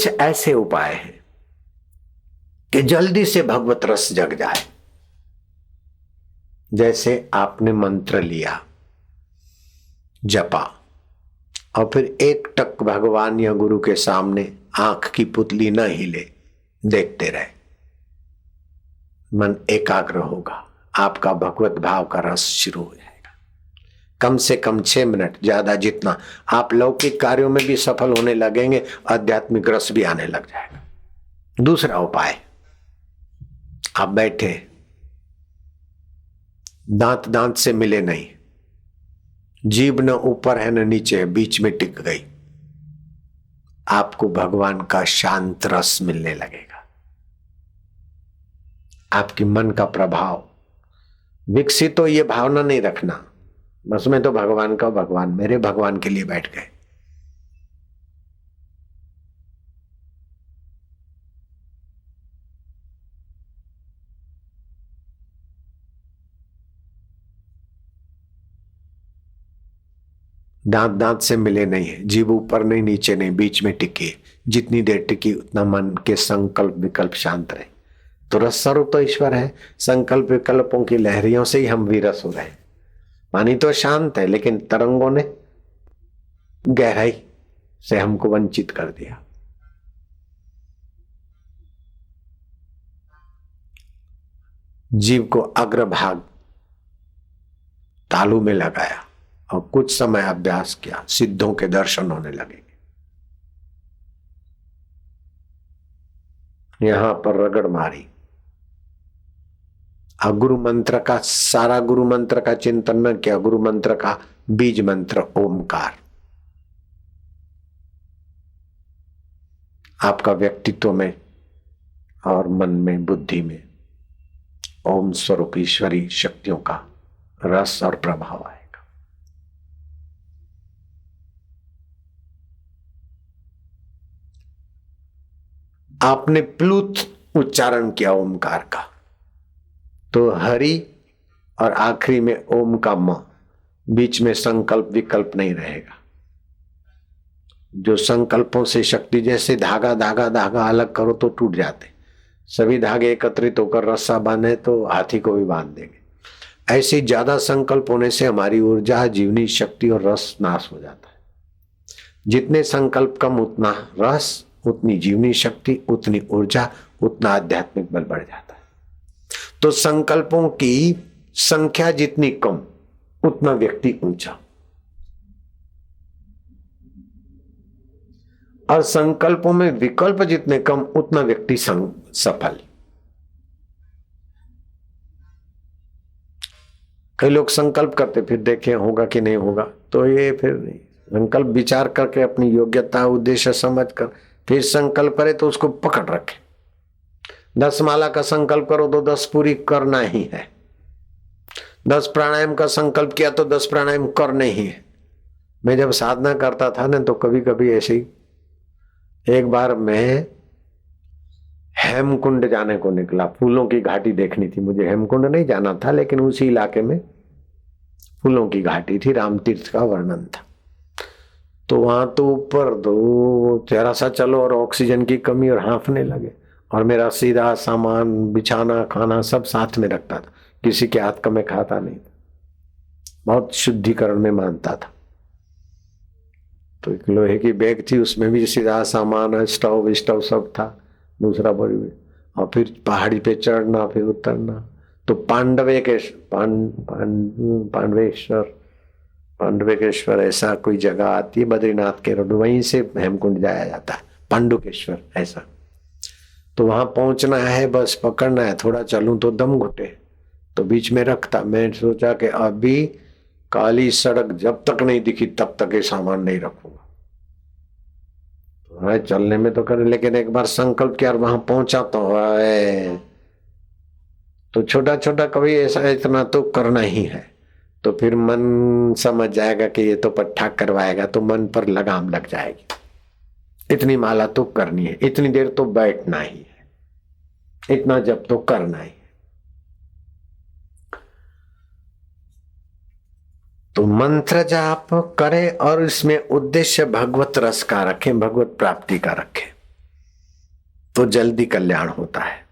कुछ ऐसे उपाय हैं कि जल्दी से भगवत रस जग जाए। जैसे आपने मंत्र लिया, जपा, और फिर एक टक भगवान या गुरु के सामने आंख की पुतली न हिले, देखते रहे, मन एकाग्र होगा, आपका भगवत भाव का रस शुरू हो जाएगा। कम से कम 6 मिनट, ज्यादा जितना आप लौकिक कार्यों में भी सफल होने लगेंगे, आध्यात्मिक रस भी आने लग जाएगा। दूसरा उपाय, आप बैठे, दांत दांत से मिले नहीं, जीभ न ऊपर है न नीचे है, बीच में टिक गई, आपको भगवान का शांत रस मिलने लगेगा। आपकी मन का प्रभाव विकसित हो, ये भावना नहीं रखना बस मैं तो भगवान का, भगवान मेरे भगवान के लिए बैठ गए। दांत दांत से मिले नहीं है, जीभ ऊपर नहीं नीचे नहीं, बीच में टिकी। जितनी देर टिकी उतना मन के संकल्प विकल्प शांत रहे। तो रस स्वरूप तो ईश्वर है, संकल्प विकल्पों की लहरियों से ही हम विरस हो रहे हैं। पानी तो शांत है, लेकिन तरंगों ने गहराई से हमको वंचित कर दिया। जीव को अग्रभाग तालू में लगाया और कुछ समय अभ्यास किया, सिद्धों के दर्शन होने लगेंगे। यहां पर रगड़ मारी, गुरु मंत्र का, सारा गुरु मंत्र का चिंतन न किया, गुरु मंत्र का बीज मंत्र ओमकार आपका व्यक्तित्व में और मन में, बुद्धि में ओम स्वरूप ईश्वरी शक्तियों का रस और प्रभाव आएगा। आपने प्लुत उच्चारण किया ओमकार का, तो हरि और आखिरी में ओम का म, बीच में संकल्प विकल्प नहीं रहेगा। जो संकल्पों से शक्ति, जैसे धागा धागा धागा अलग करो तो टूट जाते, सभी धागे एकत्रित होकर रस्सा बांधे तो हाथी को भी बांध देंगे। ऐसे ज्यादा संकल्प होने से हमारी ऊर्जा, जीवनी शक्ति और रस नाश हो जाता है। जितने संकल्प कम उतना रस, उतनी जीवनी शक्ति, उतनी ऊर्जा, उतना आध्यात्मिक बल बढ़ जाता है। तो संकल्पों की संख्या जितनी कम उतना व्यक्ति ऊंचा, और संकल्पों में विकल्प जितने कम उतना व्यक्ति सफल। कई लोग संकल्प करते फिर देखें होगा कि नहीं होगा, तो ये फिर नहीं। संकल्प विचार करके अपनी योग्यता उद्देश्य समझकर फिर संकल्प करे तो उसको पकड़ रखे। 10 माला का संकल्प करो तो 10 पूरी करना ही है। 10 प्राणायाम का संकल्प किया तो 10 प्राणायाम करने ही है। मैं जब साधना करता था ना, तो कभी कभी ऐसे ही, एक बार मैं हेमकुंड जाने को निकला, फूलों की घाटी देखनी थी मुझे। हेमकुंड नहीं जाना था, लेकिन उसी इलाके में फूलों की घाटी थी, राम तीर्थ का वर्णन था। तो वहां तो ऊपर दो जरा सा चलो और ऑक्सीजन की कमी और हांफने लगे, और मेरा सीधा सामान, बिछाना, खाना सब साथ में रखता था, किसी के हाथ का मैं खाता नहीं था, बहुत शुद्धिकरण में मानता था। तो एक लोहे की बैग थी, उसमें भी सीधा सामान, स्टोव सब था, दूसरा बड़ी, और फिर पहाड़ी पे चढ़ना फिर उतरना। तो पांडवेश्वर ऐसा कोई जगह आती है बद्रीनाथ के रोड, वहीं से हेमकुंड जाया जाता है, पांडुकेश्वर ऐसा। तो वहां पहुंचना है, बस पकड़ना है, थोड़ा चलूं तो दम घुटे, तो बीच में रखता। मैं सोचा कि अभी काली सड़क जब तक नहीं दिखी तब तक ये सामान नहीं रखूंगा। तो चलने में तो करे, लेकिन एक बार संकल्प किया, वहां पहुंचा तो छोटा छोटा कभी ऐसा इतना तो करना ही है। तो फिर मन समझ जाएगा कि ये तो पट्टा करवाएगा, तो मन पर लगाम लग जाएगी। इतनी माला तो करनी है, इतनी देर तो बैठना ही है, इतना जब तो करना ही है। तो मंत्र जाप करें और इसमें उद्देश्य भगवत रस का रखें, भगवत प्राप्ति का रखें। तो जल्दी कल्याण होता है।